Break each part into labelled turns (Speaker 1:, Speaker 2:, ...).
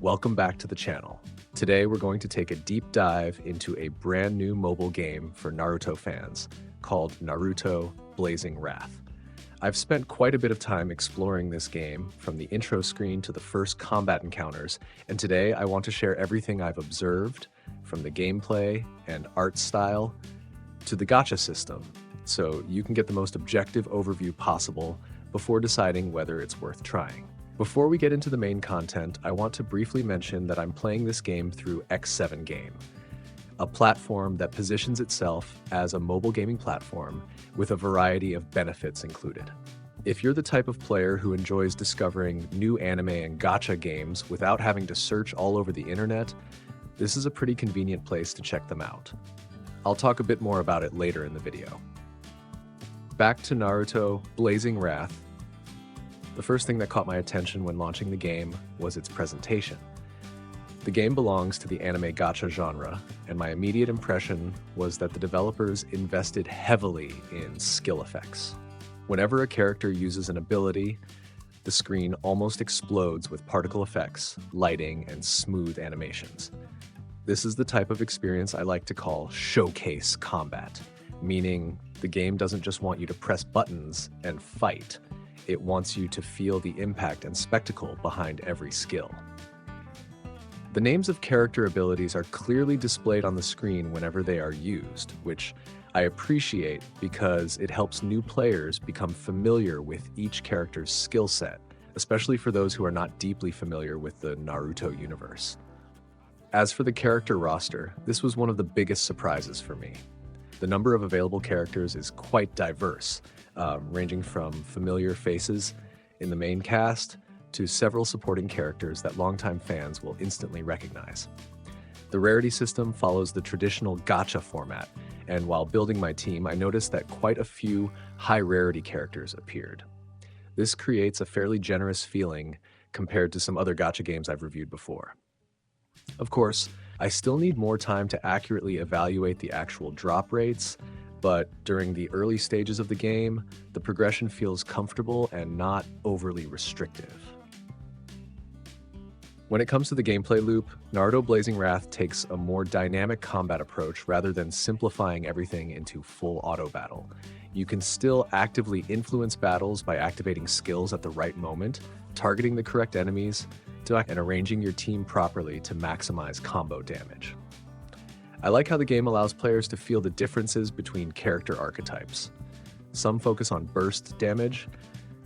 Speaker 1: Welcome back to the channel. Today we're going to take a deep dive into a brand new mobile game for Naruto fans called Naruto Blazing Wrath. I've spent quite a bit of time exploring this game, from the intro screen to the first combat encounters, and today I want to share everything I've observed, from the gameplay and art style to the gacha system, so you can get the most objective overview possible before deciding whether it's worth trying. Before we get into the main content, I want to briefly mention that I'm playing this game through X7 Game, a platform that positions itself as a mobile gaming platform with a variety of benefits included. If you're the type of player who enjoys discovering new anime and gacha games without having to search all over the internet, this is a pretty convenient place to check them out. I'll talk a bit more about it later in the video. Back to Naruto Blazing Wrath. The first thing that caught my attention when launching the game was its presentation. The game belongs to the anime gacha genre, and my immediate impression was that the developers invested heavily in skill effects. Whenever a character uses an ability, the screen almost explodes with particle effects, lighting, and smooth animations. This is the type of experience I like to call showcase combat, meaning the game doesn't just want you to press buttons and fight. It wants you to feel the impact and spectacle behind every skill. The names of character abilities are clearly displayed on the screen whenever they are used, which I appreciate because it helps new players become familiar with each character's skill set, especially for those who are not deeply familiar with the Naruto universe. As for the character roster, this was one of the biggest surprises for me. The number of available characters is quite diverse, ranging from familiar faces in the main cast to several supporting characters that longtime fans will instantly recognize. The rarity system follows the traditional gacha format, and while building my team, I noticed that quite a few high-rarity characters appeared. This creates a fairly generous feeling compared to some other gacha games I've reviewed before. Of course, I still need more time to accurately evaluate the actual drop rates, but during the early stages of the game, the progression feels comfortable and not overly restrictive. When it comes to the gameplay loop, Naruto Blazing Wrath takes a more dynamic combat approach rather than simplifying everything into full auto battle. You can still actively influence battles by activating skills at the right moment, targeting the correct enemies, and arranging your team properly to maximize combo damage. I like how the game allows players to feel the differences between character archetypes. Some focus on burst damage,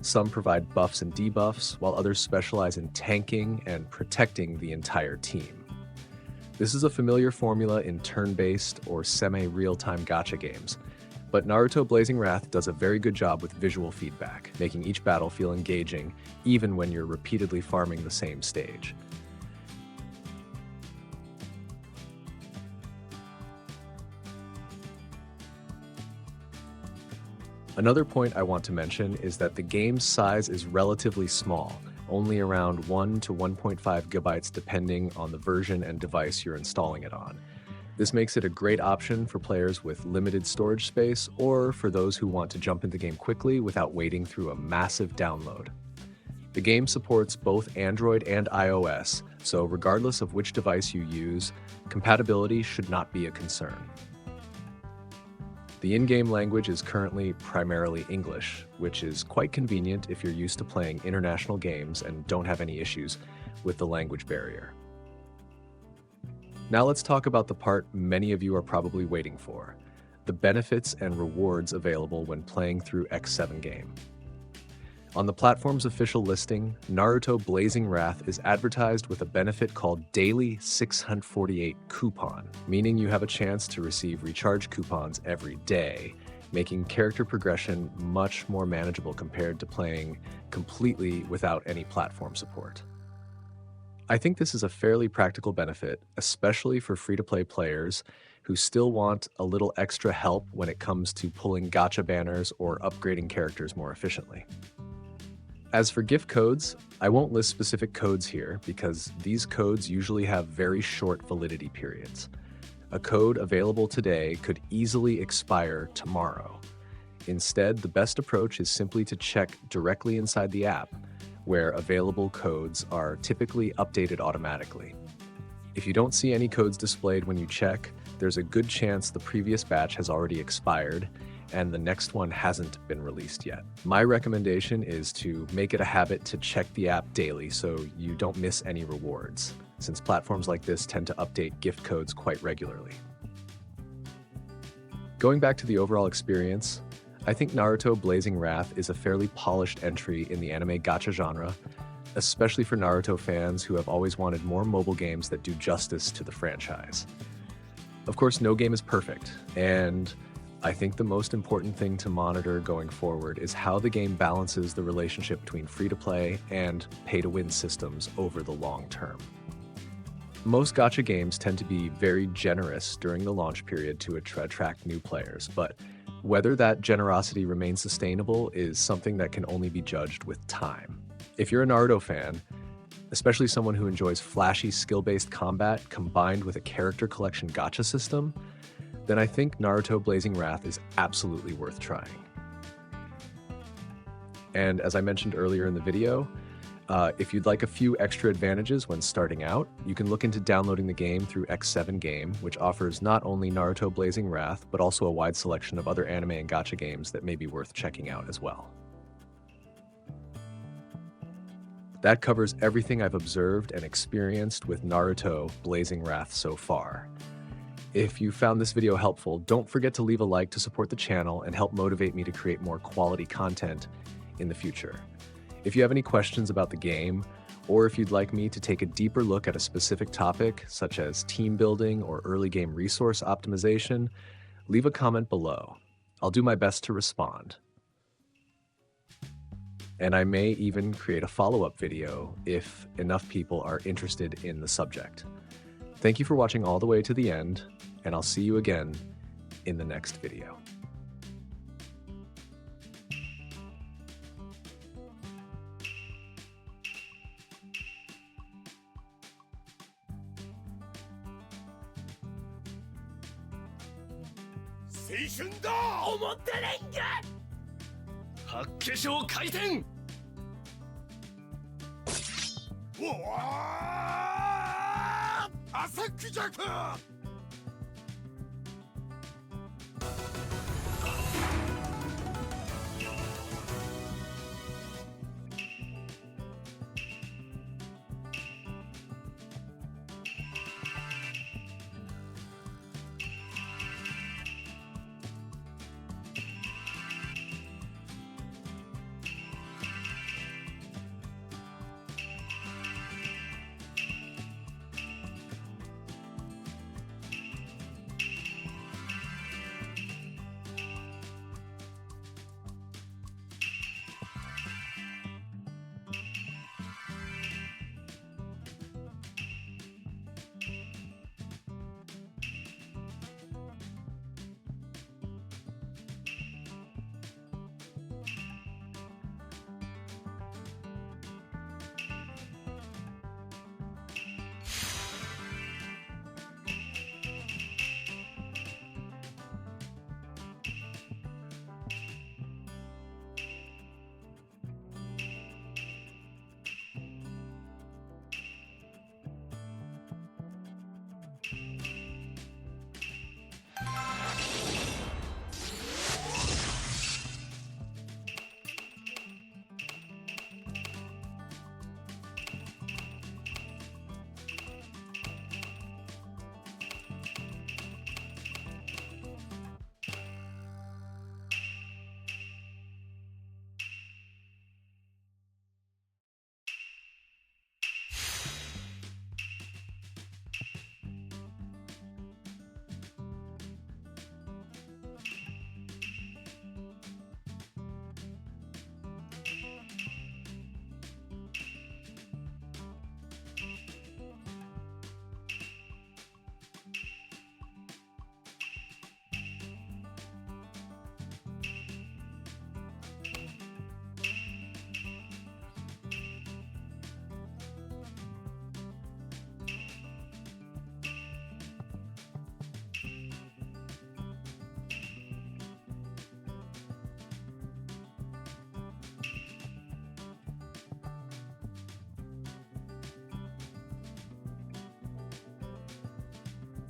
Speaker 1: some provide buffs and debuffs, while others specialize in tanking and protecting the entire team. This is a familiar formula in turn-based or semi-real-time gacha games, but Naruto Blazing Wrath does a very good job with visual feedback, making each battle feel engaging, even when you're repeatedly farming the same stage. Another point I want to mention is that the game's size is relatively small, only around 1 to 1.5 gigabytes depending on the version and device you're installing it on. This makes it a great option for players with limited storage space or for those who want to jump into the game quickly without waiting through a massive download. The game supports both Android and iOS, so regardless of which device you use, compatibility should not be a concern. The in-game language is currently primarily English, which is quite convenient if you're used to playing international games and don't have any issues with the language barrier. Now let's talk about the part many of you are probably waiting for, the benefits and rewards available when playing through X7 Game. On the platform's official listing, Naruto Blazing Wrath is advertised with a benefit called Daily 648 Coupon, meaning you have a chance to receive recharge coupons every day, making character progression much more manageable compared to playing completely without any platform support. I think this is a fairly practical benefit, especially for free-to-play players who still want a little extra help when it comes to pulling gacha banners or upgrading characters more efficiently. As for gift codes, I won't list specific codes here because these codes usually have very short validity periods. A code available today could easily expire tomorrow. Instead, the best approach is simply to check directly inside the app, where available codes are typically updated automatically. If you don't see any codes displayed when you check, there's a good chance the previous batch has already expired and the next one hasn't been released yet. My recommendation is to make it a habit to check the app daily so you don't miss any rewards, since platforms like this tend to update gift codes quite regularly. Going back to the overall experience, I think Naruto Blazing Wrath is a fairly polished entry in the anime gacha genre, especially for Naruto fans who have always wanted more mobile games that do justice to the franchise. Of course, no game is perfect, and I think the most important thing to monitor going forward is how the game balances the relationship between free-to-play and pay-to-win systems over the long term. Most gacha games tend to be very generous during the launch period to attract new players, but whether that generosity remains sustainable is something that can only be judged with time. If you're a Naruto fan, especially someone who enjoys flashy skill-based combat combined with a character collection gacha system, then I think Naruto Blazing Wrath is absolutely worth trying. And as I mentioned earlier in the video, if you'd like a few extra advantages when starting out, you can look into downloading the game through X7 Game, which offers not only Naruto Blazing Wrath, but also a wide selection of other anime and gacha games that may be worth checking out as well. That covers everything I've observed and experienced with Naruto Blazing Wrath so far. If you found this video helpful, don't forget to leave a like to support the channel and help motivate me to create more quality content in the future. If you have any questions about the game, or if you'd like me to take a deeper look at a specific topic, such as team building or early game resource optimization, leave a comment below. I'll do my best to respond. And I may even create a follow-up video if enough people are interested in the subject. Thank you for watching all the way to the end, and I'll see you again in the next video.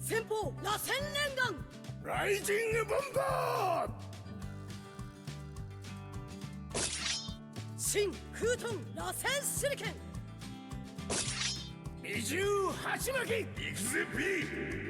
Speaker 2: 先方螺旋連弾
Speaker 3: ライジングボンバー
Speaker 2: 新空遁螺旋手裏剣
Speaker 3: 二重鉢巻き行くぜ P